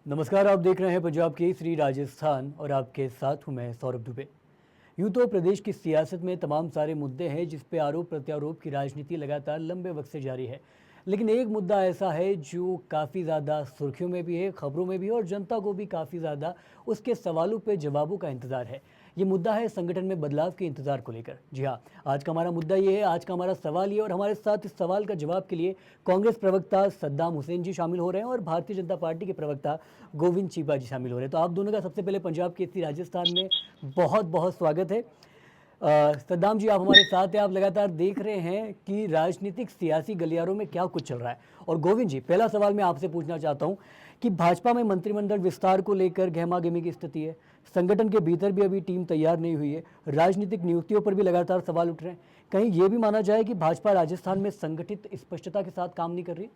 नमस्कार, आप देख रहे हैं पंजाब केसरी राजस्थान और आपके साथ हूं मैं सौरभ दुबे। यूं तो प्रदेश की सियासत में तमाम सारे मुद्दे हैं जिस पे आरोप प्रत्यारोप की राजनीति लगातार लंबे वक्त से जारी है। लेकिन एक मुद्दा ऐसा है जो काफ़ी ज़्यादा सुर्खियों में भी है, खबरों में भी है और जनता को भी काफ़ी ज़्यादा उसके सवालों पे जवाबों का इंतज़ार है। ये मुद्दा है संगठन में बदलाव के इंतज़ार को लेकर। जी हाँ, आज का हमारा मुद्दा ये है, आज का हमारा सवाल ये, और हमारे साथ इस सवाल का जवाब के लिए कांग्रेस प्रवक्ता सद्दाम हुसैन जी शामिल हो रहे हैं और भारतीय जनता पार्टी के प्रवक्ता गोविंद चीबा जी शामिल हो रहे हैं। तो आप दोनों का सबसे पहले पंजाब केसरी राजस्थान में बहुत बहुत स्वागत है। सद्दाम जी, आप हमारे साथ हैं। आप लगातार देख रहे हैं कि राजनीतिक सियासी गलियारों में क्या कुछ चल रहा है। और गोविंद जी, पहला सवाल मैं आपसे पूछना चाहता हूं कि भाजपा में मंत्रिमंडल विस्तार को लेकर गहमा-गहमी की स्थिति है। संगठन के भीतर भी अभी टीम तैयार नहीं हुई है। राजनीतिक नियुक्तियों पर भी लगातार सवाल उठ रहे हैं। कहीं ये भी माना जाए कि भाजपा राजस्थान में संगठित स्पष्टता के साथ काम नहीं कर रही?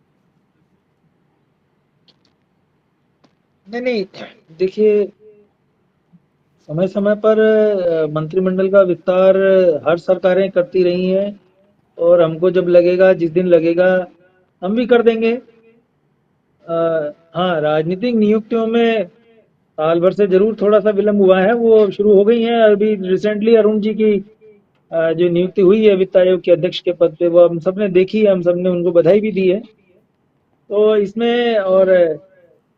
नहीं नहीं। देखिए, समय समय पर मंत्रिमंडल का विस्तार हर सरकारें करती रही हैं और हमको जब लगेगा, जिस दिन लगेगा, हम भी कर देंगे। हाँ, राजनीतिक नियुक्तियों में साल भर से जरूर थोड़ा सा विलंब हुआ है। वो शुरू हो गई है अभी रिसेंटली। अरुण जी की जो नियुक्ति हुई है वित्त आयोग के अध्यक्ष के पद पे, वो हम सबने देखी है, हम सबने उनको बधाई भी दी है। तो इसमें और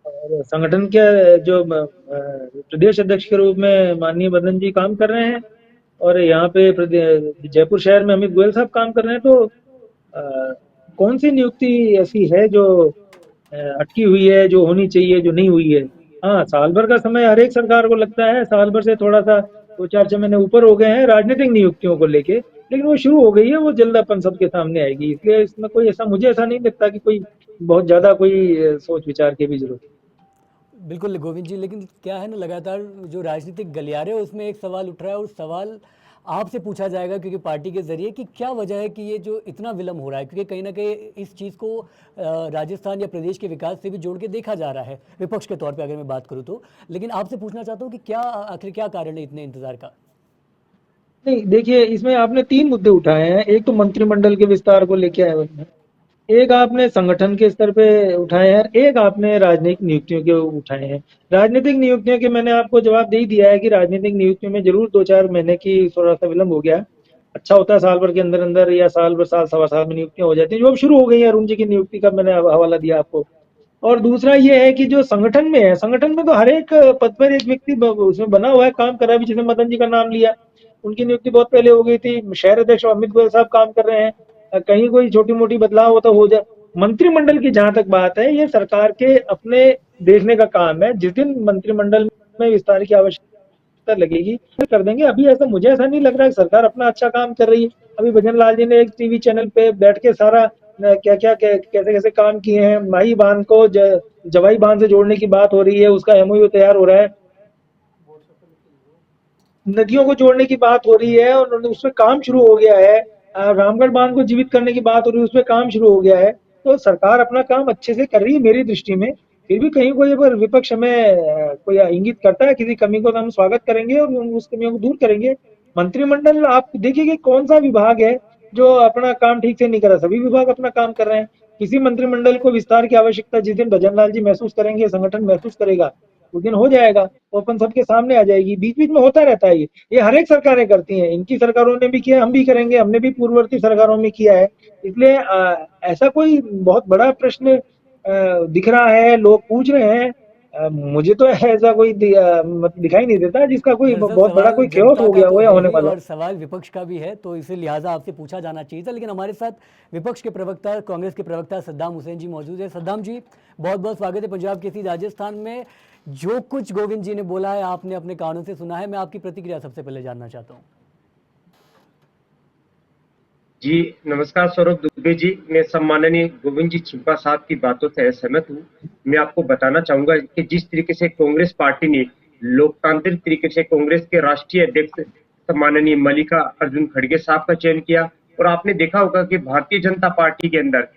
संगठन के जो प्रदेश अध्यक्ष के रूप में माननीय मदन जी काम कर रहे हैं और यहाँ पे जयपुर शहर में अमित गोयल साहब काम कर रहे हैं। तो अ, कौन सी नियुक्ति ऐसी है जो अटकी हुई है, जो होनी चाहिए, जो नहीं हुई है? हाँ, साल भर का समय हर एक सरकार को लगता है। साल भर से थोड़ा सा 2-4 6 महीने ऊपर हो गए हैं राजनीतिक नियुक्तियों को लेके, लेकिन वो शुरू हो गई है। वो जल्द अपन सबके सामने आएगी, इसलिए इसमें कोई ऐसा, मुझे ऐसा नहीं लगता कि कोई बहुत ज्यादा कोई सोच विचार की भी जरूरत है। बिल्कुल गोविंद जी, लेकिन क्या है ना, लगातार जो राजनीतिक गलियारे है उसमें एक सवाल उठ रहा है और सवाल आपसे पूछा जाएगा क्योंकि पार्टी के जरिए कि क्या वजह है कि ये जो इतना विलंब हो रहा है, क्योंकि कहीं ना कहीं इस चीज़ को राजस्थान या प्रदेश के विकास से भी जोड़ के देखा जा रहा है विपक्ष के तौर पे अगर मैं बात करूँ तो। लेकिन आपसे पूछना चाहता हूँ कि क्या आखिर क्या कारण है इतने इंतजार का? नहीं, देखिए, इसमें आपने 3 मुद्दे उठाए हैं। एक तो मंत्रिमंडल के विस्तार को लेके आए हुए हैं, एक आपने संगठन के स्तर पे उठाए हैं, एक आपने राजनीतिक नियुक्तियों के उठाए हैं। राजनीतिक नियुक्तियों के मैंने आपको जवाब दे ही दिया है कि राजनीतिक नियुक्तियों में ज़रूर 2-4 महीने की थोड़ा-सा विलंब हो गया है। अच्छा होता है साल भर के अंदर-अंदर या साल भर, साल सवा साल में नियुक्तियाँ हो जाती हैं, जो अब शुरू हो गई हैं। अरुण जी की नियुक्ति का मैंने हवाला दिया आपको। और दूसरा ये है कि जो संगठन में है, संगठन में तो हर एक पद पर एक व्यक्ति उसमें बना हुआ है, काम कर रहा है। अभी जैसे मदन जी का नाम लिया, उनकी नियुक्ति बहुत पहले हो गई थी। शहर अध्यक्ष अमित गोयल साहब काम कर रहे हैं। कहीं कोई छोटी मोटी बदलाव होता हो जाए। मंत्रिमंडल की जहां तक बात है, ये सरकार के अपने देखने का काम है। जिस दिन मंत्रिमंडल में विस्तार की आवश्यकता लगेगी, फिर कर देंगे। अभी ऐसा, मुझे ऐसा नहीं लग रहा है। सरकार अपना अच्छा काम कर रही है। अभी भजन लाल जी ने एक टीवी चैनल पे बैठ के सारा क्या क्या कैसे कैसे काम किए हैं। माही बांध को जवाई बांध से जोड़ने की बात हो रही है, उसका एमओयू तैयार हो रहा है। नदियों को जोड़ने की बात हो रही है और उसमें काम शुरू हो गया है। रामगढ़ बांध को जीवित करने की बात हो रही है, उसमें काम शुरू हो गया है। तो सरकार अपना काम अच्छे से कर रही है मेरी दृष्टि में। फिर भी कहीं कोई अगर विपक्ष हमें कोई इंगित करता है किसी कमी को, तो हम स्वागत करेंगे और उस कमियों को दूर करेंगे। मंत्रिमंडल आप देखिए कि कौन सा विभाग है जो अपना काम ठीक से नहीं कर रहा। सभी विभाग अपना काम कर रहे हैं। किसी मंत्रिमंडल को विस्तार की आवश्यकता जिस दिन भजन लाल जी महसूस करेंगे, संगठन महसूस करेगा, उस दिन हो जाएगा। वो अपन सबके सामने आ जाएगी। बीच बीच में होता रहता है ये हर एक सरकारें करती हैं। इनकी सरकारों ने भी किया, हम भी करेंगे, हमने भी पूर्ववर्ती सरकारों में किया है। इसलिए ऐसा कोई बहुत बड़ा प्रश्न दिख रहा है, लोग पूछ रहे हैं। मुझे तो ऐसा कोई दिखाई नहीं देता जिसका कोई दरअसल बहुत बड़ा सवाल कोई केओस जनता हो का गया तो हो या है होने ही वाला हो। और सवाल विपक्ष का भी है, तो इसे लिहाजा आपसे पूछा जाना चाहिए था। लेकिन हमारे साथ विपक्ष के प्रवक्ता, कांग्रेस के प्रवक्ता सद्दाम हुसैन जी मौजूद है। सद्दाम जी, बहुत बहुत स्वागत है पंजाब केसरी राजस्थान में। जो कुछ गोविंद जी ने बोला है आपने अपने कानों से सुना है, मैं आपकी प्रतिक्रिया सबसे पहले जानना चाहता हूँ। जी, नमस्कार सौरभ दुबे जी। मैं सम्माननीय गोविंद जी छिब्बा साहब की बातों से सहमत हूँ। मैं आपको बताना चाहूंगा कि जिस तरीके से कांग्रेस पार्टी ने लोकतांत्रिक तरीके से कांग्रेस के राष्ट्रीय अध्यक्ष सम्माननीय मल्लिका अर्जुन खड़गे साहब का चयन किया, और आपने देखा होगा कि भारतीय जनता पार्टी के अंदर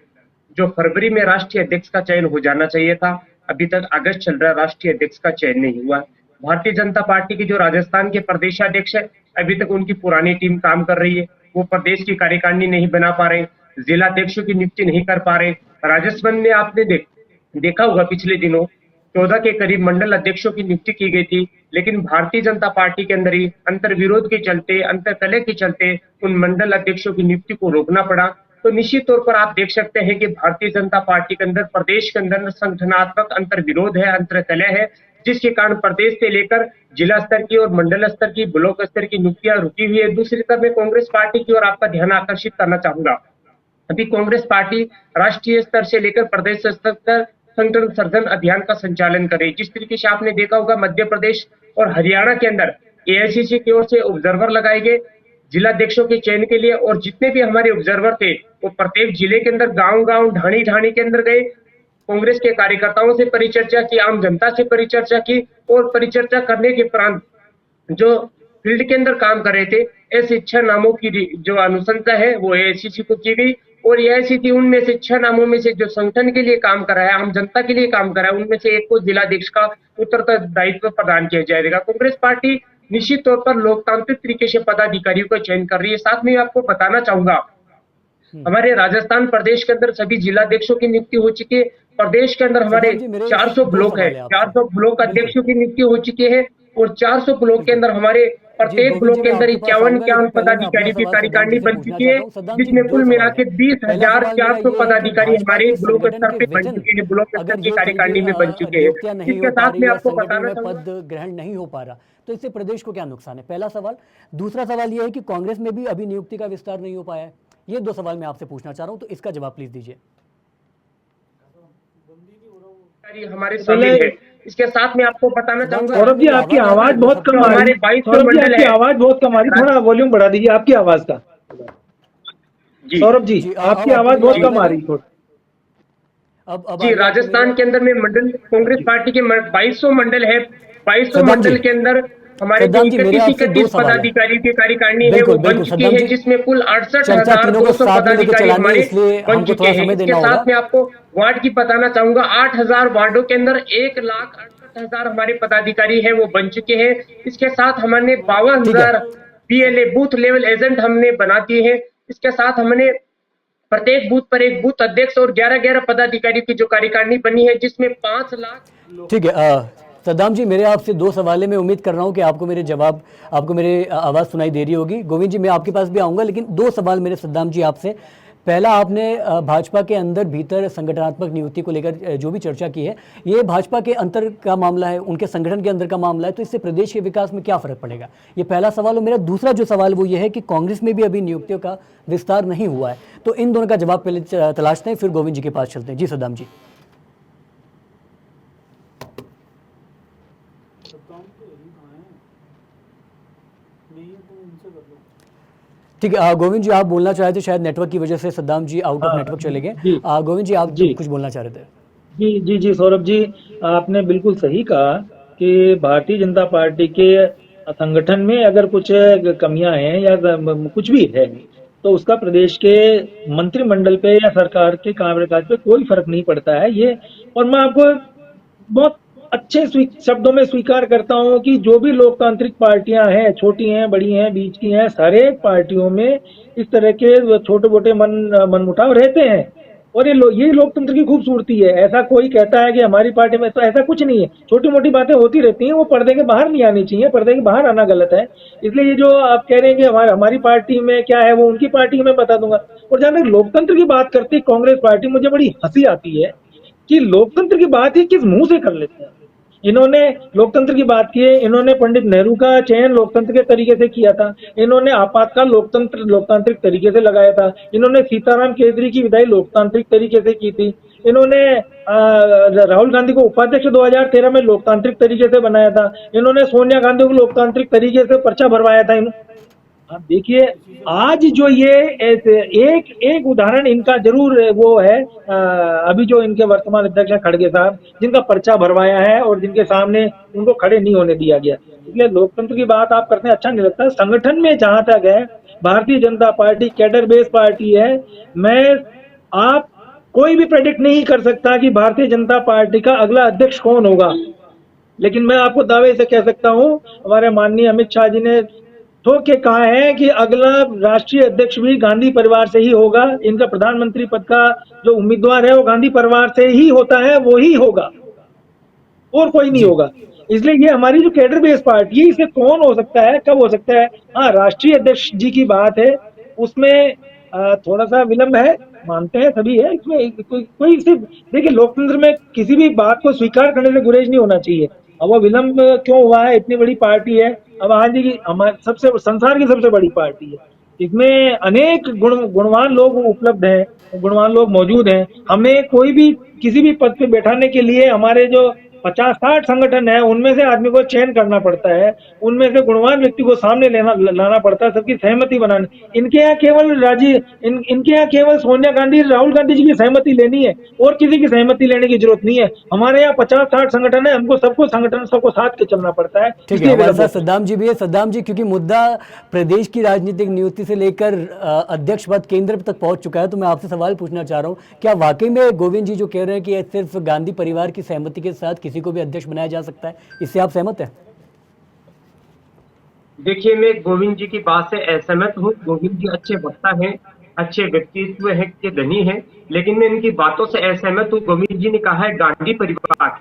जो फरवरी में राष्ट्रीय अध्यक्ष का चयन हो जाना चाहिए था, अभी तक अगस्त चल रहा है, राष्ट्रीय अध्यक्ष का चयन नहीं हुआ। भारतीय जनता पार्टी के जो राजस्थान के प्रदेशाध्यक्ष है, अभी तक उनकी पुरानी टीम काम कर रही है। वो प्रदेश की कार्यकारिणी नहीं बना पा रहे, जिला अध्यक्षों की नियुक्ति नहीं कर पा रहे। राजस्थान में आपने देखा होगा पिछले दिनों 14 के करीब मंडल अध्यक्षों की नियुक्ति की गई थी, लेकिन भारतीय जनता पार्टी के अंदर ही अंतर विरोध के चलते, अंतर कलह के चलते उन मंडल अध्यक्षों की नियुक्ति को रोकना पड़ा। तो निश्चित तौर पर आप देख सकते हैं कि भारतीय जनता पार्टी के अंदर, प्रदेश के अंदर संगठनात्मक अंतर विरोध है, अंतर कलह है, जिसके कारण प्रदेश से लेकर जिला स्तर की और मंडल स्तर की, ब्लॉक स्तर की नियुक्तियां रुकी हुई है। दूसरी तरफ मैं कांग्रेस पार्टी की ओर आपका ध्यान आकर्षित करना चाहूंगा। अभी कांग्रेस पार्टी राष्ट्रीय स्तर से लेकर प्रदेश स्तर तक संगठन सर्जन अभियान का संचालन करे। जिस तरीके से आपने देखा होगा, मध्य प्रदेश और हरियाणा के अंदर एआईसीसी की ओर से ऑब्जर्वर लगाए गए जिलाध्यक्षों के चयन के लिए, और जितने भी हमारे ऑब्जर्वर थे वो प्रत्येक जिले के अंदर, गांव-गांव, ढाणी-ढाणी के अंदर गए, कांग्रेस के कार्यकर्ताओं से परिचर्चा की, आम जनता से परिचर्चा की, और परिचर्चा करने के उपरांत जो फील्ड के अंदर काम कर रहे थे, ऐसे 6 नामों की जो अनुशंसा है वो एआईसीसी को की गई, और एआईसीसी उनमें से 6 नामों में से जो संगठन के लिए काम कर रहा है, आम जनता के लिए काम कर रहा है, उनमें से एक को जिलाध्यक्ष का उत्तरदायित्व प्रदान किया जाएगा। कांग्रेस पार्टी निश्चित तौर पर लोकतांत्रिक तरीके से पदाधिकारियों का चयन कर रही है। साथ में आपको बताना चाहूंगा, हमारे राजस्थान प्रदेश के अंदर सभी जिलाध्यक्षों की नियुक्ति हो चुकी है। प्रदेश के अंदर हमारे सदाम जी, मेरे 400 दो ब्लॉक है, सवाल है आपसे। 400 ब्लॉक अध्यक्षों की नियुक्ति हो चुकी है, और 400 ब्लॉक के अंदर हमारे प्रत्येक गोविंद ब्लॉक जी, के मैं अंदर आपके पास 51 आऊंगा, लेकिन पहले मैं अपना पदाधिकारी की सवाल कार्यकारिणी सदाम जी से बन पूछना चुकी है, चाहता हूं। सदाम जी, जिसमें दो कुल मिला सवाल के है। पहला सवाल मेरा 20,400 ये है कि पदाधिकारी भाजपा हमारे के ब्लॉक संगठन स्तर के पे बन विजन, चुके हैं, ब्लॉक स्तर अगर की जो कार्यकारिणी में बन चुके हैं। नियुक्तियां नहीं इसके हो पा साथ में रही या आपको संगठन बताना में चाहूंगा, पद ग्रहण नहीं हो पा रहा, तो इससे प्रदेश को क्या नुकसान है? पहला सवाल। दूसरा सवाल ये है कि कांग्रेस में भी अभी नियुक्ति का विस्तार नहीं हो पाया है। ये 2 सवाल मैं आपसे पूछना चाह रहा हूं, तो इसका जवाब प्लीज दीजिए। हमारे शामिल है। इसके साथ में आपको बताना सदाम जी, चाहूंगा, सौरभ जी, आपकी आवाज बहुत जो कम आ हमारे रही। 2200 सौरभ जी, मंडल आपकी है, आवाज बहुत कम आ रही, थोड़ा वॉल्यूम बढ़ा दीजिए आपकी आवाज का। जी सौरभ जी, जी, आपकी आपको आवाज मेरी बहुत आवाज कम आ आ रही रही है? थोड़ी। अब आ जी, रही है आपको मेरी राजस्थान आवाज? के अंदर में मंडल, कांग्रेस पार्टी के 2200 मंडल है। 2200 सदाम जी, मंडल के अंदर हमारे जो सद्दाम जी, मेरे आपसे 2 31 सवाल है। पदाधिकारी की कार्यकारिणी है वो बिल्कुल, बन बिल्कुल चुकी सद्दाम है, जी, जिसमें कुल चर्चा तीनों को 68,200 साथ में लेके पदाधिकारी चलानी है, हमारे इसलिए बन हमको चुके थोड़ा हैं। समय इसके देना होगा। साथ में आपको वार्ड की बताना चाहूंगा, 8,000 वार्डों के अंदर 1,68,000 हमारे पदाधिकारी है वो बन चुके हैं। इसके साथ हमने ठीक है। 52,000 पीएलए बूथ लेवल एजेंट हमने बना दिए हैं। इसके साथ हमने प्रत्येक बूथ पर एक बूथ अध्यक्ष और 11-11 पदाधिकारी की जो कार्यकारिणी बनी है, जिसमें 5 लाख। ठीक है, सद्दाम जी, मेरे आपसे 2 सवाल है। मैं उम्मीद कर रहा हूं कि आपको मेरे जवाब, आपको मेरे आवाज़ सुनाई दे रही होगी। गोविंद जी, मैं आपके पास भी आऊंगा, लेकिन 2 सवाल मेरे सद्दाम जी आपसे। पहला, आपने भाजपा के अंदर भीतर संगठनात्मक नियुक्ति को लेकर जो भी चर्चा की है, ये भाजपा के अंतर का मामला है, उनके संगठन के अंदर का मामला है, तो इससे प्रदेश के विकास में क्या फ़र्क पड़ेगा? ये पहला सवाल। और मेरा दूसरा जो सवाल वो ये है कि कांग्रेस में भी अभी नियुक्तियों का विस्तार नहीं हुआ है, तो इन दोनों का जवाब पहले तलाशते हैं, फिर गोविंद जी के पास चलते हैं। जी सद्दाम जी। ठीक है, गोविंद जी, आप बोलना चाह रहे थे, शायद नेटवर्क की वजह से सद्दाम जी आउट ऑफ हाँ, नेटवर्क चले गए। जी गोविंद जी, आप जी कुछ बोलना चाह रहे थे? जी जी जी, सौरभ जी, आपने बिल्कुल सही कहा कि भारतीय जनता पार्टी के संगठन में अगर कुछ कमियां हैं या कुछ भी है, तो उसका प्रदेश के मंत्रिमंडल पे या सरकार के कार्यकाल पे कोई फर्क नहीं पड़ता है ये। और मैं आपको बहुत अच्छे शब्दों में स्वीकार करता हूं कि जो भी लोकतांत्रिक पार्टियां हैं, छोटी हैं, बड़ी हैं, बीच की हैं, सारे पार्टियों में इस तरह के छोटे मोटे मनमुटाव रहते हैं। और ये लोकतंत्र की खूबसूरती है। ऐसा कोई कहता है कि हमारी पार्टी में, तो ऐसा कुछ नहीं है। छोटी मोटी बातें होती रहती हैं, वो पर्दे के बाहर नहीं आनी चाहिए, पर्दे के बाहर आना गलत है। इसलिए ये जो आप कह रहे हैं कि हमारी पार्टी में क्या है, वो उनकी पार्टी में बता दूंगा। और जहां तक लोकतंत्र की बात करती कांग्रेस पार्टी, मुझे बड़ी हंसी आती है कि लोकतंत्र की बात ये किस मुंह से कर लेते हैं। इन्होंने लोकतंत्र की बात की है, इन्होंने पंडित नेहरू का चयन लोकतंत्र के तरीके से किया था, इन्होंने आपातकाल लोकतांत्रिक तरीके से लगाया था, इन्होंने सीताराम केसरी की विदाई लोकतांत्रिक तरीके से की थी, इन्होंने राहुल गांधी को उपाध्यक्ष 2013 में लोकतांत्रिक तरीके से बनाया था, इन्होंने सोनिया गांधी को लोकतांत्रिक तरीके से पर्चा भरवाया था। आप देखिए, आज जो ये एक एक उदाहरण इनका जरूर वो है, अभी जो इनके वर्तमान अध्यक्ष हैं खड़गे साहब, जिनका पर्चा भरवाया है और जिनके सामने उनको खड़े नहीं होने दिया गया। इसलिए लोकतंत्र की बात आप करते हैं, अच्छा नहीं लगता। संगठन में जहां तक है, Bharatiya Janata party cadre based party है। आप कोई भी प्रेडिक्ट नहीं कर सकता कि भारतीय जनता पार्टी का अगला अध्यक्ष कौन होगा, लेकिन मैं आपको दावे से कह सकता हूं, हमारे माननीय अमित शाह जी ने ठोक के कहा है कि अगला राष्ट्रीय अध्यक्ष भी गांधी परिवार से ही होगा। इनका प्रधानमंत्री पद का जो उम्मीदवार है वो गांधी परिवार से ही होता है, वो ही होगा। और कोई नहीं जी। होगा। इसलिए ये हमारी जो कैडर बेस पार्टी है, इसे कौन हो सकता है, कब हो सकता है? हाँ, राष्ट्रीय अध्यक्ष जी की बात है, उसमें थोड़ा सा विलंब है, मानते हैं सभी है इसमें, कोई सिर्फ देखिए, लोकतंत्र में किसी भी बात को स्वीकार करने से गुरेज नहीं होना चाहिए। अब वो विलंब क्यों हुआ है, इतनी बड़ी पार्टी है, अब आज की हमारे सबसे संसार की सबसे बड़ी पार्टी है, इसमें अनेक गुणवान लोग उपलब्ध हैं, गुणवान लोग मौजूद हैं। हमें कोई भी किसी भी पद पे बैठाने के लिए हमारे जो 50-60 संगठन है, उनमें से आदमी को चयन करना पड़ता है, उनमें से गुणवान व्यक्ति को सामने लाना पड़ता है, सबकी सहमति बनानी। इनके यहाँ केवल इनके यहाँ केवल सोनिया गांधी, राहुल गांधी जी की सहमति लेनी है, और किसी की सहमति लेने की जरूरत नहीं है। हमारे यहाँ 50-60 संगठन है, हमको सबको साथ के चलना पड़ता है, ठीक है, इसलिए हमारे विलंब साथ होता है। सद्दाम जी भी है। सद्दाम जी, क्योंकि मुद्दा प्रदेश की राजनीतिक नियुक्ति से लेकर अध्यक्ष पद केंद्र तक पहुंच चुका है, तो मैं आपसे सवाल पूछना चाह रहा हूं, क्या वाकई में गोविंद जी जो कह रहे हैं कि सिर्फ गांधी परिवार की सहमति के साथ किसी को भी अध्यक्ष बनाया जा सकता है, इससे आप सहमत हैं? देखिए, मैं गोविंद जी की बात से असहमत हूँ। गोविंद जी अच्छे वक्ता हैं, अच्छे व्यक्तित्व है के धनी हैं, लेकिन मैं इनकी बातों से असहमत हूँ। गोविंद जी ने कहा है गांधी परिवार।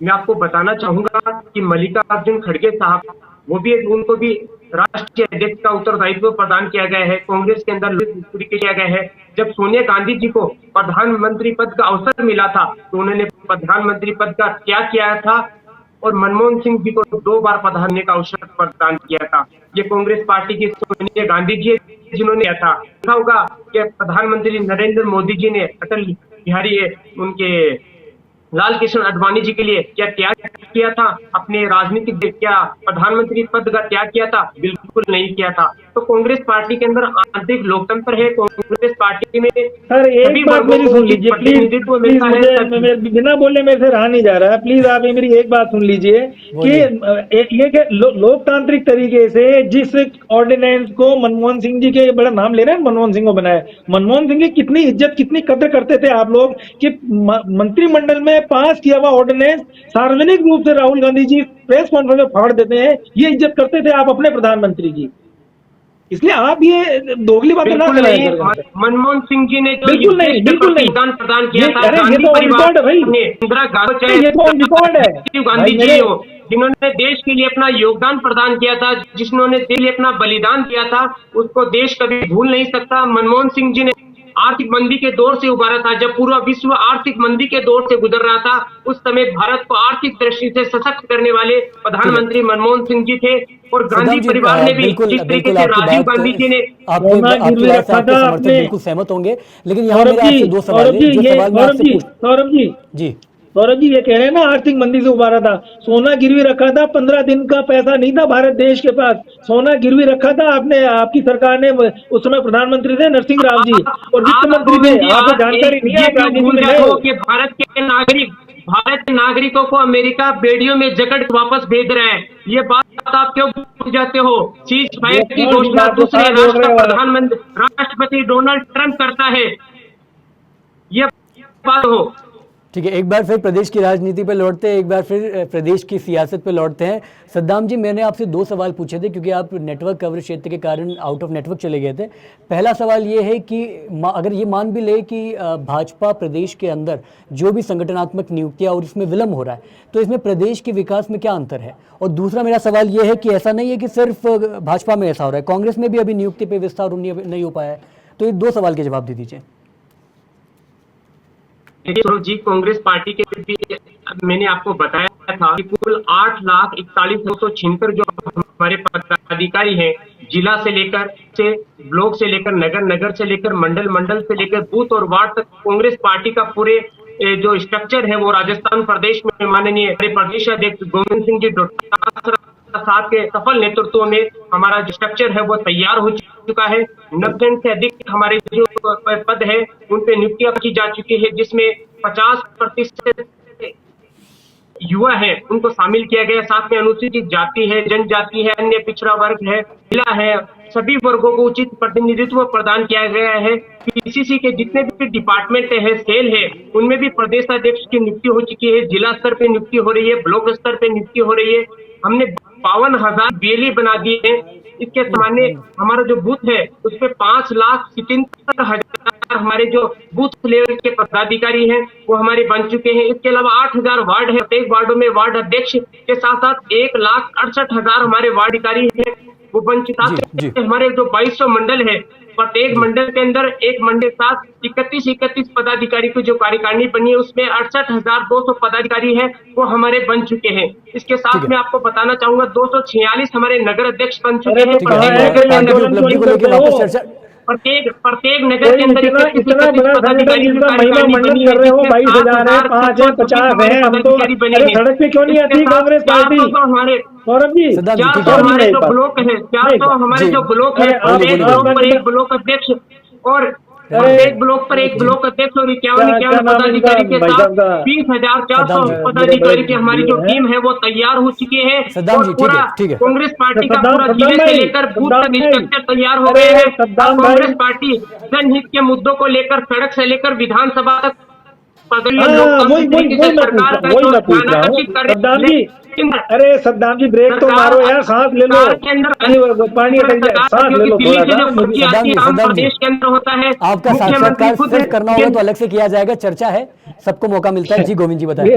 मैं आपको बताना चाहूंगा कि मल्लिकार्जुन खड़गे साहब, वो भी उनको भी राष्ट्रीय अध्यक्ष का उत्तरदायित्व प्रदान किया गया है, कांग्रेस के अंदर तरीके किया गया है। जब सोनिया गांधी जी को प्रधानमंत्री पद का अवसर मिला था, तो उन्होंने प्रधानमंत्री पद का त्याग किया था, और मनमोहन सिंह जी को 2 बार प्रधान होने का अवसर प्रदान किया था। ये कांग्रेस पार्टी की सोनिया गांधी जी जिन्होंने किया था। देखा होगा कि प्रधानमंत्री नरेंद्र मोदी जी ने अटल बिहारी उनके लाल कृष्ण आडवाणी जी के लिए क्या त्याग किया था? अपने राजनीतिक क्या प्रधानमंत्री पद का त्याग किया था? बिल्कुल नहीं किया था। तो कांग्रेस पार्टी के अंदर आंतरिक लोकतंत्र है। कांग्रेस पार्टी में सर सभी एक बात वर्गों मेरी को सुन उचित लीजिए प्लीज, प्रतिनिधित्व प्लीज मिलता है। मुझे बिना बोले मेरे से रहा नहीं जा रहा है, प्लीज आप ये मेरी एक बात सुन लीजिए कि बोलिए। ये कि लोकतांत्रिक तरीके से जिस ऑर्डिनेंस को मनमोहन सिंह जी के बड़ा नाम ले रहे हैं, मनमोहन सिंह को बनाया, मनमोहन सिंह की कितनी इज्जत कितनी कदर करते थे आप लोग कि मंत्रिमंडल में पास किया हुआ ऑर्डिनेंस सार्वजनिक रूप से राहुल गांधी जी प्रेस कॉन्फ्रेंस में फाड़ देते हैं, ये इज्जत करते थे आप अपने प्रधानमंत्री की। इसलिए आप ये दोगली बातें ना बिल्कुल कराया नहीं। करें। मनमोहन सिंह जी ने जो इस बिल्कुल देश नहीं, के बिल्कुल प्रति नहीं। योगदान प्रदान किया ये था, अरे ये गांधी तो ऑन परिवार रिकॉर्ड है भाई, ने, इंदिरा गांधी चाहे ये तो ऑन रिकॉर्ड है राजीव भाई गांधी जी मेरे। हो, जिन्होंने देश के लिए अपना योगदान प्रदान किया था, जिन्होंने देश के लिए अपना बलिदान किया था, उसको देश कभी भूल नहीं सकता। मनमोहन सिंह जी ने आर्थिक मंदी के दौर से उबारा था। जब पूरा विश्व आर्थिक मंदी के दौर से गुजर रहा था, उस समय भारत को आर्थिक दृष्टि से सशक्त करने वाले ठीक है प्रधानमंत्री मनमोहन सिंह जी थे। और गांधी सद्दाम जी, परिवार ने भी बिल्कुल जिस तरीके बिल्कुल से आपकी राजीव बात, गांधी जी ने आपके सोना आपकी गिरवी बात से रखा आपके था समर्थक आपने। बिल्कुल सहमत होंगे, लेकिन यहाँ मेरे आपसे दो सवाल सौरभ है। जी, जो ये सवाल मैं आपसे पूछ सौरभ जी, जी सौरभ जी ये कह रहे हैं ना आर्थिक मंदी से उबारा था, सोना गिरवी रखा था, 15 दिन का पैसा नहीं था भारत देश के पास, सोना गिरवी रखा था आपने, आपकी सरकार ने। उस समय प्रधानमंत्री थे नरसिंह राव जी और वित्त आप मंत्री थे, गोविंद जी, आपको आप जानकारी नहीं है, ये आप क्यों राजनीति भूल में नए जाते हो। हो कि भारत के नागरिकों को अमेरिका बेड़ियों में जकड़ के वापस भेज रहा है? ये बात आप क्यों भूल जाते हो? सीज ये फायर की कौन सी घोषणा बात को दूसरे कहाँ जोड़ राष्ट्र रहे का हो आप? प्रधानमंत्री राष्ट्रपति डोनाल्ड ट्रंप करता है। ये बात हो। ठीक है, एक बार फिर प्रदेश की राजनीति पे लौटते हैं, एक बार फिर प्रदेश की सियासत पे लौटते हैं। सद्दाम जी, मैंने आपसे दो सवाल पूछे थे क्योंकि आप नेटवर्क कवरेज क्षेत्र के कारण आउट ऑफ नेटवर्क चले गए थे। पहला सवाल ये है कि अगर ये मान भी ले कि भाजपा प्रदेश के अंदर जो भी संगठनात्मक नियुक्तियाँ और इसमें विलम्ब हो रहा है, तो इसमें प्रदेश के विकास में क्या अंतर है? और दूसरा मेरा सवाल ये है कि ऐसा नहीं है कि सिर्फ भाजपा में ऐसा हो रहा है, कांग्रेस में भी अभी नियुक्ति पे विस्तार नहीं हो पाया है। तो ये दो सवाल के जवाब दे दीजिए। सौरभ जी, कांग्रेस पार्टी के भी मैंने आपको बताया था कि कुल 8,41,976 जो हमारे पदाधिकारी हैं, जिला से लेकर से ब्लॉक से लेकर नगर, नगर से लेकर मंडल, मंडल से लेकर बूथ और वार्ड तक कांग्रेस पार्टी का पूरे जो स्ट्रक्चर है वो राजस्थान प्रदेश में माननीय प्रदेश अध्यक्ष गोविंद सिंह जी डोटासरा साहब के सफल नेतृत्व में हमारा जो स्ट्रक्चर है वो तैयार हो चुका है। 90 से अधिक हमारे जो पद है उन पे नियुक्तियां की जा चुकी है, जिसमें 50% युवा है उनको शामिल किया गया। साथ में अनुसूचित जाति है, जनजाति है, अन्य पिछड़ा वर्ग है, महिला है, सभी वर्गों को उचित प्रतिनिधित्व प्रदान किया गया है। पीसीसी के जितने भी डिपार्टमेंट है, सेल है, उनमें भी प्रदेश अध्यक्ष की नियुक्ति हो चुकी है, जिला स्तर पे नियुक्ति हो रही है, ब्लॉक स्तर पे नियुक्ति हो रही है। हमने 52,000 बीएलए बना दिए हैं। इसके सामने हमारा जो बूथ है उस पे 5,77,000 हमारे जो बूथ लेवल के पदाधिकारी हैं वो हमारे बन चुके हैं। इसके अलावा 8,000 वार्ड है, प्रत्येक वार्डों में वार्ड अध्यक्ष के साथ साथ 1,68,000 हमारे वार्ड अधिकारी हैं वो बन चुका जी, जी। है। हमारे जो 2200 मंडल है, प्रत्येक मंडल के अंदर एक मंडल के साथ 31 पदाधिकारी की जो कार्यकारिणी बनी है उसमें 68,200 पदाधिकारी है वो हमारे बन चुके हैं। इसके ठीक साथ है। मैं आपको बताना चाहूंगा 246 हमारे नगर अध्यक्ष बन चुके अरे हैं। तो ठीक है, कहाँ है हम कि ये पार्टी की आंदोलन क्यों उपलब्धि नहीं को लेकर करते वापस हो? चर्चा। प्रत्येक नगर कोई के अंदर इतना 31 इतना बड़ा संगठन पदाधिकारी की जिसका महीना कार्यकारिणी मेहनत बनी कर रहे है, हो, जिसमें 22,000 है, 5 है, 50 हमारे है, हम तो पदाधिकारी बने अरे हैं। सड़क पे क्यों नहीं इसके आती साथ कांग्रेस 400 पार्टी? तो हमारे सौरभ जी, सद्दाम जी, ठीक 400 है। सौरभ जी हमारे मेरी जो बात ब्लॉक है, मेरी 400 बात हमारे जी, जो ब्लॉक है, अरे आप बोलिए, प्रत्येक बोलिए, ब्लॉक पर बोलिए। एक ब्लॉक अध्यक्ष और अरे प्रत्येक ब्लॉक पर एक जी, ब्लॉक अध्यक्ष और क्या 51 क्या नाम है इनका पदाधिकारी के भाई साथ साहब का? 20,400 सद्दाम जी। बड़े बड़े पदाधिकारी की हमारी जो ये हैं। टीम है वो तैयार हो चुके हैं सद्दाम और जी, ठीक पूरा है, ठीक है। कांग्रेस पार्टी का सद्दाम पूरा सद्दाम जिले से भाई, लेकर बूथ सद्दाम तक भाई, स्ट्रक्चर तैयार हो अरे गए हैं। अब सद्दाम भाई, कांग्रेस पार्टी जनहित के मुद्दों को लेकर सड़क से लेकर विधानसभा तक पगड़ी हाँ लोकतांत्रिक वही तरीके से मैं पूछ सरकार रहा हूँ, का वही जो मैं पूछ ध्यान रहा हूँ आकर्षित कर रहे सद्दाम हैं, जी। लेकिन अरे सद्दाम जी ब्रेक तो सरकार मारो यार, सांस ले लो, सरकार के अंदर कहीं वो पानी अटक जाए, सरकार सांस ले क्योंकि लो दिल्ली थोड़ा से जो सा मुझे। पर्ची आती है आम सद्दाम जी, प्रदेश के अंदर होता है, आपका मुख्यमंत्री साक्षात्कार खुद सिर्फ करना होगा तो अलग से किया जाएगा, चर्चा है, सबको मौका मिलता है। जी गोविंद जी, बताएं। ये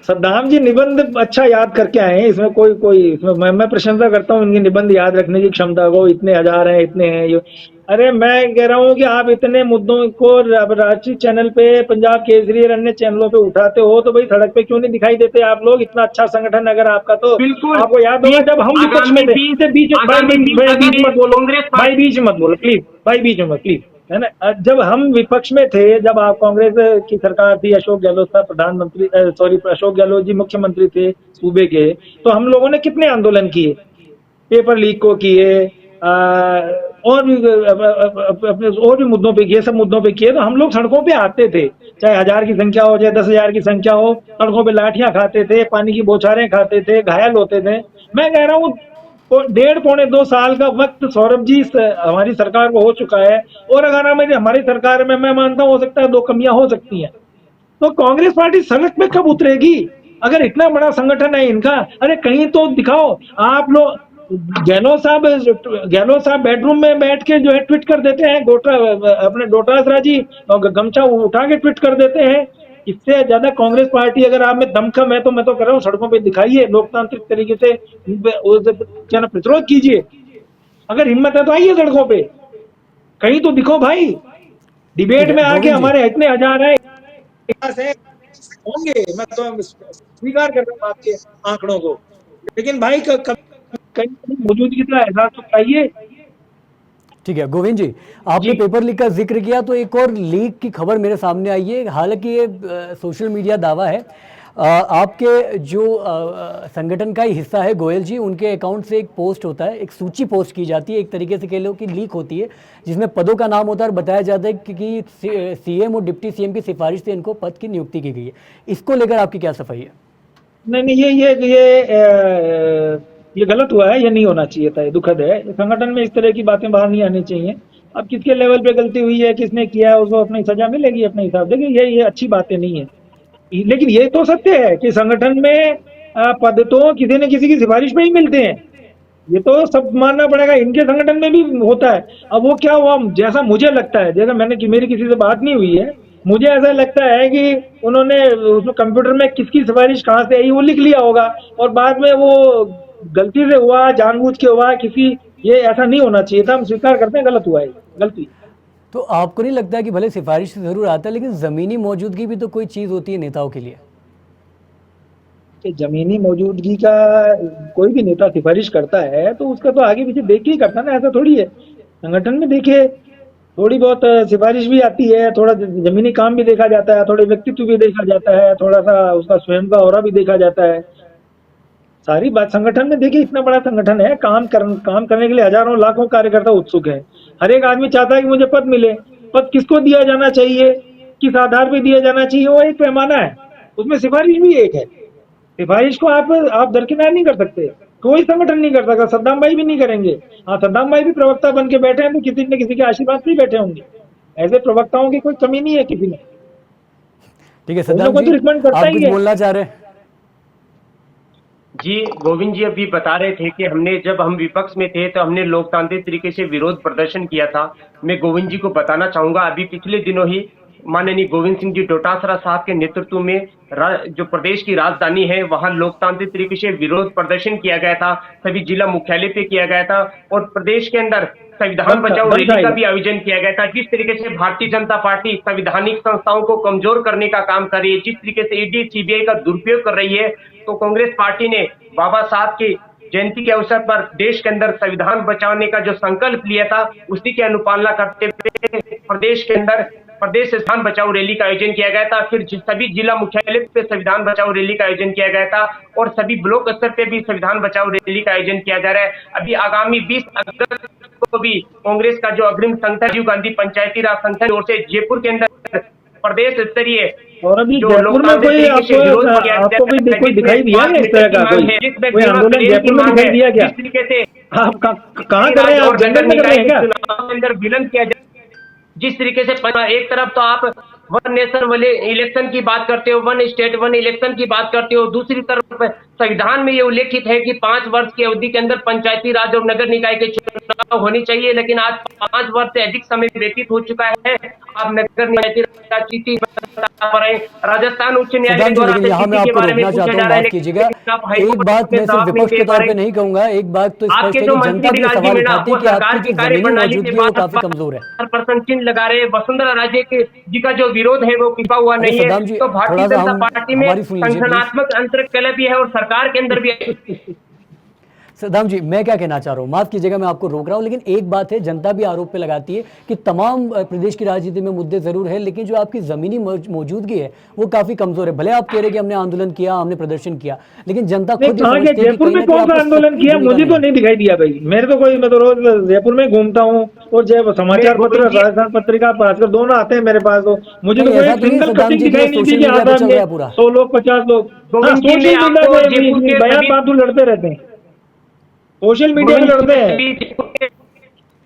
सद्दाम जी निबंध अच्छा याद करके आए हैं, इसमें कोई कोई इसमें मैं प्रशंसा करता हूँ इनकी निबंध याद रखने की क्षमता को। इतने हजार हैं, इतने हैं ये। अरे मैं कह रहा हूँ कि आप इतने मुद्दों को अब राष्ट्रीय चैनल पे, पंजाब केसरी और अन्य चैनलों पे उठाते हो तो भाई सड़क पे क्यों नहीं दिखाई देते आप लोग? इतना अच्छा संगठन अगर आपका तो बिल्कुल आपको याद होगा 20 जब हम विपक्ष में आगामी थे। 20 इसे बीच भाई आगामी 20 भाई बीच अगर मत बोलो, कांग्रेस भाई पार्टी बीच मत बोलो प्लीज, भाई बीच में मत प्लीज, है ना। जब हम विपक्ष में थे, जब आप कांग्रेस की सरकार थी, अशोक गहलोत था प्रधानमंत्री, सॉरी अशोक गहलोत जी मुख्यमंत्री थे सूबे के, तो हम लोगों ने कितने आंदोलन किए, पेपर लीक को किए, और भी अपने और भी मुद्दों पे किए, सब मुद्दों पे किए। तो हम लोग सड़कों पे आते थे, चाहे 1,000 की संख्या हो, चाहे 10,000 की संख्या हो, सड़कों पे लाठियां खाते थे, पानी की बौछारें खाते थे, घायल होते थे। मैं कह रहा हूँ 1.5 पौने 2 साल का वक्त सौरभ जी हमारी सरकार को हो चुका है, और अगर हमारी सरकार में मैं मानता हूँ हो सकता है 2 कमियां हो सकती हैं, तो कांग्रेस पार्टी सड़क पे कब उतरेगी? अगर इतना बड़ा संगठन है इनका, अरे कहीं तो दिखाओ। आप लोग गहलोत साहब बेडरूम में बैठ के जो है ट्वीट कर देते हैं, अपने डोटासरा जी और गमछा उठा के ट्वीट कर देते हैं। इससे ज्यादा कांग्रेस पार्टी अगर आप में दमखम है तो मैं तो कर रहा हूँ सड़कों पे दिखाइए, लोकतांत्रिक तरीके से क्या ना प्रतिरोध कीजिए। अगर हिम्मत है तो आइए सड़कों पे, कहीं तो दिखो भाई। ठीक डिबेट है में आके गोविंद जी। हमारे इतने हजार है, विकास है, होंगे, मैं तो स्वीकार कर रहा हूँ आपके आंकड़ों को, लेकिन भाई कहीं मौजूदगी का एहसास तो कराइए। ठीक है गोविंद जी, आपने जी पेपर लीक का जिक्र किया तो एक और लीक की खबर मेरे सामने आई है। हालांकि ये सोशल मीडिया दावा है। आपके जो संगठन का ही हिस्सा है गोयल जी, उनके अकाउंट से एक पोस्ट होता है, एक सूची पोस्ट की जाती है, एक तरीके से कह लो कि लीक होती है, जिसमें पदों का नाम होता है और बताया जाता है कि सीएम और डिप्टी सीएम की सिफारिश से इनको पद की नियुक्ति की गई है। इसको लेकर आपकी क्या सफाई है? नहीं नहीं, ये गलत हुआ है, ये नहीं होना चाहिए था, ये दुखद है। संगठन में इस तरह की बातें बाहर नहीं आनी चाहिए। अब किसके लेवल पे गलती हुई है, किसने किया है, उसको अपनी सजा मिलेगी अपने हिसाब। देखिए ये अच्छी बातें नहीं है, लेकिन ये तो सत्य है कि संगठन में पद तो किसी न किसी की सिफारिश पे ही मिलते हैं। ये तो सब मानना पड़ेगा, इनके संगठन में भी होता है। अब वो क्या हुआ, जैसा मुझे लगता है, जैसा मैंने कि मेरी किसी से बात नहीं हुई है, मुझे ऐसा लगता है कि उन्होंने उसमें कंप्यूटर में किसकी सिफारिश कहाँ से आई वो लिख लिया होगा, और बाद में वो गलती से हुआ, जानबूझ के हुआ किसी, ये ऐसा नहीं होना चाहिए था। हम स्वीकार करते हैं गलत हुआ है, गलती। तो आपको नहीं लगता है कि भले सिफारिश से जरूर आता है, लेकिन ज़मीनी मौजूदगी भी तो कोई चीज़ होती है नेताओं के लिए? कि जमीनी मौजूदगी का कोई भी नेता सिफारिश करता है तो उसका तो आगे पीछे देख के ही करता है ना, ऐसा थोड़ी है। संगठन में देखिए थोड़ी बहुत सिफारिश भी आती है, थोड़ा जमीनी काम भी देखा जाता है, थोड़े व्यक्तित्व भी देखा जाता है, थोड़ा सा उसका स्वयं का ऑरा भी देखा जाता है। सारी बात संगठन में देखिए, इतना बड़ा संगठन है, काम करने के लिए हजारों लाखों कार्यकर्ता उत्सुक है। हर एक आदमी चाहता है कि मुझे पद मिले। पद किसको दिया जाना चाहिए, किस आधार पे दिया जाना चाहिए, वो एक पैमाना है, उसमें सिफारिश भी एक है। सिफारिश को आप दरकिनार नहीं कर सकते, कोई संगठन नहीं कर सकता, सद्दाम भाई भी नहीं करेंगे। हाँ, सद्दाम भाई भी प्रवक्ता बन के बैठे हैं तो किसी न किसी के आशीर्वाद से ही बैठे होंगे। ऐसे प्रवक्ताओं की कोई कमी नहीं है किसी में, ठीक है कोई ना सद्दाम कोई तो जी, रिकमेंड करता आप ही कुछ है। बोलना चाह रहे हैं? जी, गोविंद जी अभी बता रहे थे कि हमने जब हम विपक्ष में थे तो हमने लोकतांत्रिक तरीके से विरोध प्रदर्शन किया था। मैं गोविंद जी को बताना चाहूंगा, अभी पिछले दिनों ही माननीय गोविंद सिंह जी डोटासरा साहब के नेतृत्व में जो प्रदेश की राजधानी है वहां लोकतांत्रिक तरीके से विरोध प्रदर्शन किया गया था। सभी जिला मुख्यालय पे किया गया था और प्रदेश के अंदर संविधान बचाओ बंद रैली का आएगा। भी आयोजन किया गया था। जिस तरीके से भारतीय जनता पार्टी संवैधानिक संस्थाओं को कमजोर करने का काम कर रही है, जिस तरीके से ईडी सीबीआई का दुरुपयोग कर रही है, तो कांग्रेस पार्टी ने बाबा साहब की जयंती के अवसर पर देश के अंदर संविधान बचाने का जो संकल्प लिया था उसी की अनुपालना करते हुए प्रदेश के अंदर प्रदेश संविधान बचाओ रैली का आयोजन किया गया था। फिर सभी जिला मुख्यालय पे संविधान बचाओ रैली का आयोजन किया गया था और सभी ब्लॉक स्तर पे भी संविधान बचाओ रैली का आयोजन किया जा रहा है। अभी आगामी 20 अगस्त को भी कांग्रेस का जो अग्रिम संगठन राजीव गांधी पंचायती राज संगठन की ओर से जयपुर के अंदर प्रदेश स्तरीय और अभी जो जयपुर में लोकतांत्रिक कोई तरीके से विरोध किया आपको कोई जाएगा, कोई दिखाई दिया जिसमें क्या इस तरह का मांग है, जिसमें कोई सीमा आंदोलन प्रेम जयपुर की में मांग दिखाई है, दिया क्या? जिस तरीके से आप कहाँ कर रहे हैं? आप और जंगल नगर में कर रहे निकाय हैं के क्या? चुनाव के अंदर विलंब किया जाए, जिस तरीके से एक तरफ तो आप वन नेशन वाले इलेक्शन की बात करते हो, वन स्टेट वन इलेक्शन की बात करते हो, दूसरी तरफ संविधान में ये उल्लेखित है कि 5 वर्ष की अवधि के अंदर पंचायती राज और नगर निकाय के चुनाव होनी चाहिए, लेकिन आज 5 वर्ष से अधिक समय व्यतीत हो चुका है। आप नगर निकाय राजनीति बता पा रहे हैं। राजस्थान उच्च न्यायालय सदाम जी, द्वारा लेकिन यहाँ मैं स्थिति के आपको बारे में रोकना पूछा चाहता जा हूँ, रहा है, माफ कीजिएगा। लेकिन आप एक हाईकोर्ट बात में मैं सिर्फ जवाब नहीं विपक्ष दे के पा तौर पे रहे। नहीं कहूंगा, एक बात तो स्पष्ट आपके है जो कि जनता मंत्री भी ये राजीव सवाल मीणा उठाती वो है कि सरकार आपकी की जो कार्य जमीनी प्रणाली के मौजूदगी है वो बाद काफी कमजोर है। प्रशंसित लगा रहे, वसुंधरा राजे के जी का जो विरोध है वो छिपा हुआ अरे नहीं है। सदाम जी, तो भारतीय थोड़ा सा जनता हम पार्टी में हमारी सुन लीजिए प्लीज। संगठनात्मक अंतरकलह भी है और सरकार के अंदर भी है। सदाम जी, मैं क्या कहना चाह रहा हूँ, माफ कीजिएगा मैं आपको रोक रहा हूँ, लेकिन एक बात है, जनता भी आरोप पे लगाती है कि तमाम प्रदेश की राजनीति में मुद्दे जरूर है, लेकिन जो आपकी जमीनी मौजूदगी है वो काफी कमजोर है। भले आप कह रहे हैं कि हमने आंदोलन किया, हमने प्रदर्शन किया, लेकिन जनता नहीं, खुद ये कहाँ के समझती है कि जयपुर कहीं में ना कहीं कौन सा आपको आंदोलन सक्रिय किया? भूमिका मुझे तो नहीं नहीं दिखाई दिया भाई। मेरे तो कोई, मैं तो रोज जयपुर में घूमता हूँ और जय समाचार पत्र, गोविंद जी, राजस्थान पत्रिका, भास्कर दोनों आते हैं मेरे पास। तो मुझे तो नहीं, कोई ऐसा एक तो नहीं है सिंगल सदाम कटिंग जी कि दिखाई ये नहीं सोशल दी कि मीडिया पे आसाम चल के रहा है पूरा। 100 लोग 50 लोग। हाँ, गोविंद जी ने सोशल मीडिया आपको पे जयपुर के बयान सभी बातू लड़ते रहते हैं, सोशल मीडिया पे गोविंद जी लड़ते के हैं। सभी जयपुर के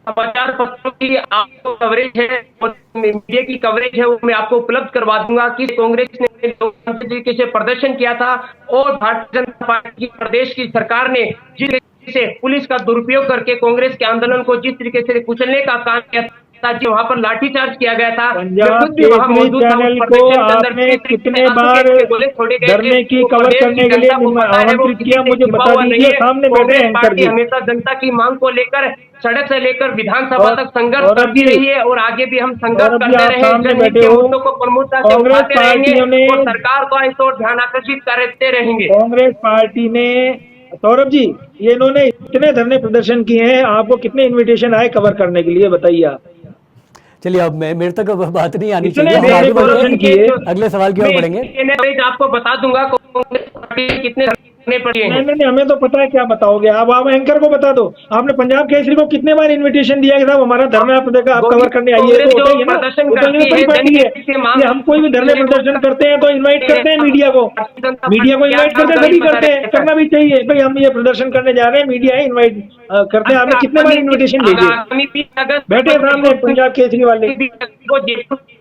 समाचार पत्रों की आपको कवरेज है और मीडिया की कवरेज है वो मैं आपको उपलब्ध करवा दूंगा कि कांग्रेस ने लोकतांत्रिक तरीके से प्रदर्शन किया था और भारतीय जनता पार्टी की प्रदेश की सरकार ने जिस तरीके से पुलिस का दुरुपयोग करके कांग्रेस के आंदोलन को जिस तरीके से कुचलने का काम किया था, जी वहां पर लाठीचार्ज किया गया था। मैं पंजाब खुद भी वहां केसरी मौजूद था उस चैनल को प्रदर्शन के अंदर। आपने जिस तरीके से कितने आंसू बार के गोले छोड़े गए थे, धरने की वो कवर प्रदेश करने की के लिए जनता को पता है, वो आमंत्रित किसी किया? से मुझे छिपा बता हुआ नहीं दीजिए, है। सामने बैठे कांग्रेस हैं एंकर पार्टी जी। हमेशा जनता की मांग को लेकर सड़क से लेकर विधानसभा और तक संघर्ष सौरभ करती जी, रही है और आगे भी हम संघर्ष सौरभ जी, करते आप रहे, सामने जनहित बैठे के हो। मुद्दों को प्रमुखता से कांग्रेस उठाते रहेंगे पार्टियों ने और सरकार को इस ओर ध्यान आकर्षित करते रहेंगे। कांग्रेस पार्टी ने सौरभ जी, ये इन्होंने इतने धरने प्रदर्शन किए हैं, आपको कितने इनविटेशन आए कवर करने के लिए, बताइए आप। चलिए, अब मैं, मेरे तक अब बात नहीं आनी इतने चाहिए, हम धरने आगे बढ़ते प्रदर्शन हैं, किए। अगले सवाल की ओर बढ़ेंगे। मैं आपको बता दूंगा कांग्रेस पार्टी के कितने धरने पड़े हैं। नहीं, हमें तो पता है क्या बताओगे आप एंकर को बता दो। आपने पंजाब केसरी को कितने बार इन्विटेशन दिया कि साहब हमारा धरना आप कवर करने आइए? तो होता ही है ना, प्रदर्शन वो तो करती न्यूट्रल है पार्टी है जनहित की मांग कि हम कोई भी धरने प्रदर्शन करते हैं तो इन्वाइट करते हैं मीडिया को। मीडिया को इन्वाइट करते हैं, सभी करते हैं, करना भी चाहिए भाई। हम ये प्रदर्शन करने जा रहे हैं, मीडिया है, इन्वाइट करते हैं। आपने कितने बार इन्विटेशन भेजे? आगामी 30 अगस्त बैठे हैं सामने पंजाब केसरी वाले,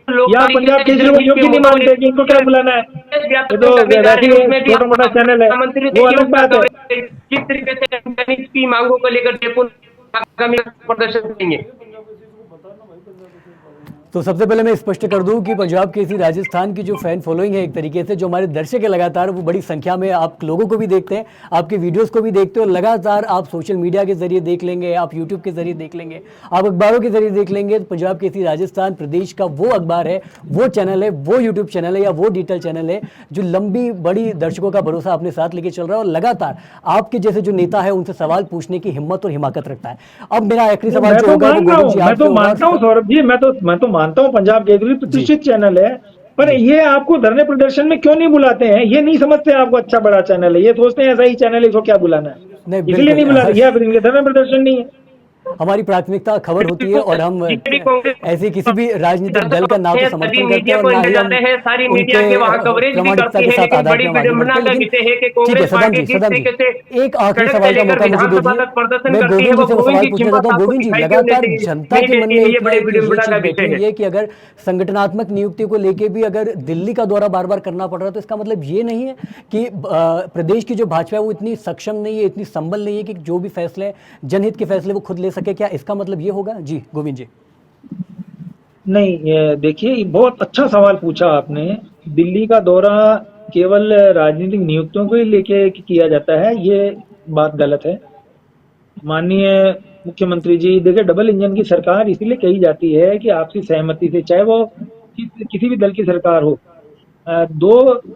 या पंजाब केसरी को योग्य नहीं मानते कि इनको क्या बुलाना है? ये तो वैसे ही छोटा मोटा चैनल है, वो अलग बात है। जिस तरीके से जनहित की मांगों को लेकर जयपुर आगामी प्रदर्शन करेंगे। तो सबसे पहले मैं स्पष्ट कर दूं कि पंजाब केसरी राजस्थान की जो फैन फॉलोइंग है, एक तरीके से जो हमारे दर्शक है लगातार, वो बड़ी संख्या में आप लोगों को भी देखते हैं, आपके वीडियोस को भी देखते हो लगातार। आप सोशल मीडिया के जरिए देख लेंगे, आप यूट्यूब के जरिए देख लेंगे, आप अखबारों के जरिए देख लेंगे। तो पंजाब केसरी राजस्थान प्रदेश का वो अखबार है, वो चैनल है, वो यूट्यूब चैनल है या वो डिजिटल चैनल है जो लंबी बड़ी दर्शकों का भरोसा अपने साथ लेके चल रहा है और लगातार आपके जैसे जो नेता है उनसे सवाल पूछने की हिम्मत और हिमाकत रखता है। अब मेरा आखिरी सवाल जो होगा वो गोविंद जी मैं तो मानता हूँ सौरभ जी, मैं तो मानता हूँ पंजाब केसरी प्रतिष्ठित चैनल है, पर ये आपको धरने प्रदर्शन में क्यों नहीं बुलाते हैं? ये नहीं समझते आपको अच्छा बड़ा चैनल है, ये सोचते हैं ऐसा ही चैनल है, इसको क्या बुलाना है, इसलिए नहीं बुलाते, या फिर इनके धरने प्रदर्शन नहीं है। हमारी प्राथमिकता खबर होती है और हम जितने भी कांग्रेस ऐसे किसी भी राजनीतिक दल का ना तो सभी समर्थन करते मीडिया हैं को और ना ही हम जाते हैं, सारी मीडिया के वहां उनके कवरेज भी प्रामाणिकता करती के है, साथ लेकिन आधार बड़ी पे हम आगे बढ़ते विडंबना हैं। का लेकिन विषय है कि ठीक है कांग्रेस पार्टी जिस सदाम जी तरीके से एक आखिरी सड़क सवाल से का लेकर मौका मुझे विधानसभा दीजिए। तक प्रदर्शन मैं करती है, गोविंद जी वो से वो गोविंद सवाल जी पूछना चिंपा चाहता हूँ। साहब को गोविंद जी, दिखाई क्यों लगातार जनता नहीं के मन देती में है? ये एक बड़ी एक ये विडंबना चीज का बैठी विषय हुई है। है कि अगर संगठनात्मक नियुक्ति को लेके भी अगर दिल्ली का दौरा बार बार करना पड़ रहा है तो इसका मतलब ये नहीं है कि प्रदेश की जो भाजपा है वो इतनी सक्षम नहीं है, इतनी संबल नहीं है कि जो भी फैसले जनहित के फैसले वो खुद ले सके। क्या इसका मतलब ये होगा? जी गोविंद जी। नहीं, ये देखिए, ये बहुत अच्छा सवाल पूछा आपने। दिल्ली का दौरा केवल राजनीतिक नियुक्तियों को ही लेके किया जाता है, ये बात गलत है। माननीय मुख्यमंत्री जी, देखिए, डबल इंजन की सरकार इसीलिए कही जाती है कि आपसी सहमति से, चाहे वो किसी भी दल की सरकार हो, दो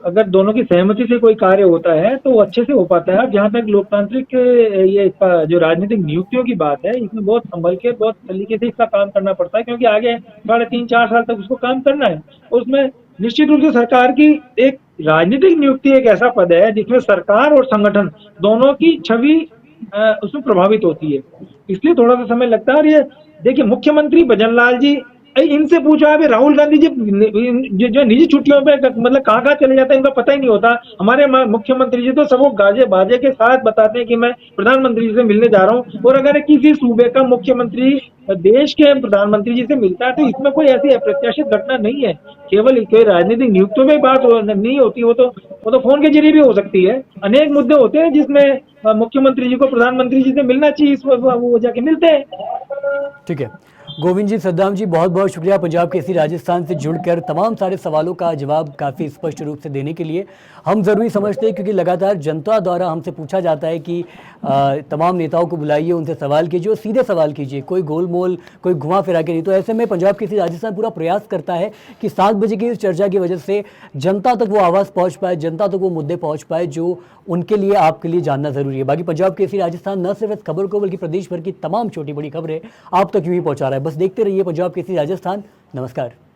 अगर दोनों की सहमति से कोई कार्य होता है तो वो अच्छे से हो पाता है। जहाँ तक लोकतांत्रिक ये इसका जो राजनीतिक नियुक्तियों की बात है, इसमें बहुत संभल के, बहुत तरीके से इसका काम करना पड़ता है, क्योंकि आगे 3.5-4 साल तक उसको काम करना है। और उसमें निश्चित रूप से सरकार की एक राजनीतिक नियुक्ति एक ऐसा पद है जिसमें सरकार और संगठन दोनों की छवि उसमें प्रभावित होती है, इसलिए थोड़ा सा समय लगता है। और ये देखिए, मुख्यमंत्री भजनलाल जी, इनसे पूछा अभी राहुल गांधी जी जो निजी छुट्टियों पे मतलब कहाँ चले जाते हैं, इनका पता ही नहीं होता। हमारे मुख्यमंत्री जी तो सबको गाजे बाजे के साथ बताते हैं कि मैं प्रधानमंत्री जी से मिलने जा रहा हूँ। और अगर किसी सूबे का मुख्यमंत्री देश के प्रधानमंत्री जी से मिलता है तो इसमें कोई ऐसी अप्रत्याशित घटना नहीं है। केवल कोई राजनीतिक नियुक्तियों में बात नहीं होती, वो तो फोन के जरिए भी हो सकती है। अनेक मुद्दे होते हैं जिसमें मुख्यमंत्री जी को प्रधानमंत्री जी से मिलना चाहिए, इस वो जाके मिलते हैं। ठीक है गोविंद जी, सद्दाम जी, बहुत बहुत शुक्रिया पंजाब केसरी राजस्थान से जुड़कर तमाम सारे सवालों का जवाब काफ़ी स्पष्ट रूप से देने के लिए। हम ज़रूरी समझते हैं क्योंकि लगातार जनता द्वारा हमसे पूछा जाता है कि तमाम नेताओं को बुलाइए, उनसे सवाल कीजिए और सीधे सवाल कीजिए, कोई गोलमोल कोई घुमा फिरा के नहीं। तो ऐसे में पंजाब केसरी राजस्थान पूरा प्रयास करता है कि 7 बजे की इस चर्चा की वजह से जनता तक वो आवाज़ पहुँच पाए, जनता तक वो मुद्दे पहुँच पाए जो उनके लिए, आपके लिए जानना ज़रूरी है। बाकी पंजाब केसरी राजस्थान न सिर्फ इस खबर को बल्कि प्रदेश भर की तमाम छोटी बड़ी खबरें आप तक यूँ ही पहुँचा रहा है। बस देखते रहिए पंजाब केसरी राजस्थान। नमस्कार।